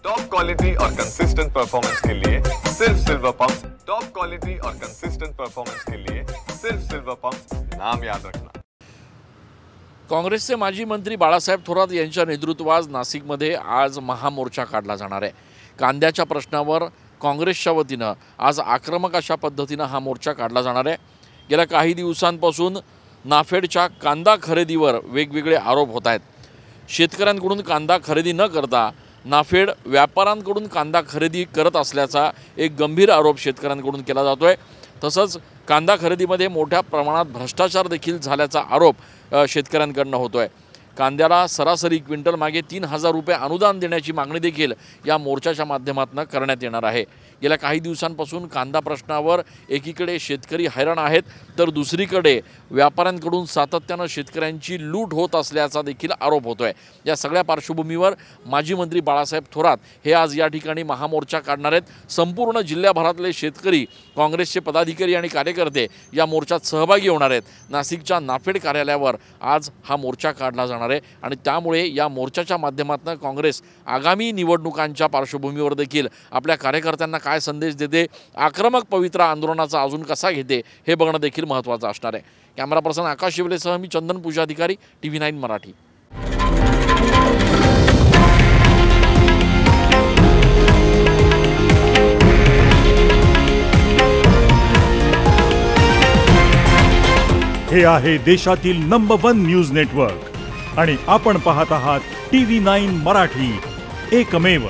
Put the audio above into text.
Top quality और consistent performance के लिए सिर्फ सिल्वर पंप्स। टॉप क्वालिटी और कंसिस्टेंट परफॉर्मेंस के लिए सिर्फ सिल्वर पंप्स, नाम याद रखना। काँग्रेसचे माजी मंत्री बाळासाहेब थोरात यांच्या नेतृत्वात नाशिकमध्ये आज महामोर्चा काढला जाणार आहे। कांद्याच्या प्रश्नावर काँग्रेसच्या वतीनं आज आक्रमक अशा पद्धतीनं हा मोर्चा काढला जाणार आहे। गेल्या काही दिवसांपासून नाफेडच्या कांदा खरेदीवर वेगवेगळे आरोप होत आहेत। शेतकऱ्यांकडून कांदा खरेदी न करता नाफेड व्यापाऱ्यांकडून कांदा खरेदी करत असल्याचा एक गंभीर आरोप शेतकऱ्यांकडून केला जातोय। तसंच कांदा खरेदीमध्ये मोठ्या प्रमाणात भ्रष्टाचार देखील झाल्याचा आरोप शेतकऱ्यांकडून होतोय। कांद्याला सरासरी क्विंटल मागे 3000 रुपये अनुदान देण्याची मागणी देखील या मोर्चाच्या माध्यमातून करण्यात येणार आहे। गेल्या काही दिवसांपासून कांदा प्रश्नावर एकीकडे शेतकरी हैराण आहेत, तर दुसरीकडे व्यापाऱ्यांकडून सातत्याने शेतकऱ्यांची लूट होत असल्याचा देखील आरोप होतोय। या सगळ्या पार्श्वभूमीवर माजी मंत्री बाळासाहेब थोरात हे आज या ठिकाणी महामोर्चा काढणार आहेत। संपूर्ण जिल्ह्याभरातले शेतकरी, काँग्रेसचे पदाधिकारी आणि कार्यकर्ते या मोर्चात सहभागी होणार आहेत। नाशिकच्या नाफेड कार्यालयावर आज हा मोर्चा काढला जाणार आहे आणि त्यामुळे या मोर्चाच्या माध्यमातून काँग्रेस आगामी निवडणुकांच्या पार्श्वभूमीवर देखील आपल्या कार्यकर्त्यांना काय संदेश देते, आक्रमक पवित्र आंदोलनाचा अजून कसा घेते हे बघणं देखील महत्त्वाचं असणार आहे। कॅमेरा पर्सन आकाश शिवलेसह मी चंदन पूजाधिकारी, TV9 मराठी। हे आहे देशातील नंबर 1 न्यूज नेटवर्क आणि आपण पाहत आहात TV9 मराठी, एकमेव।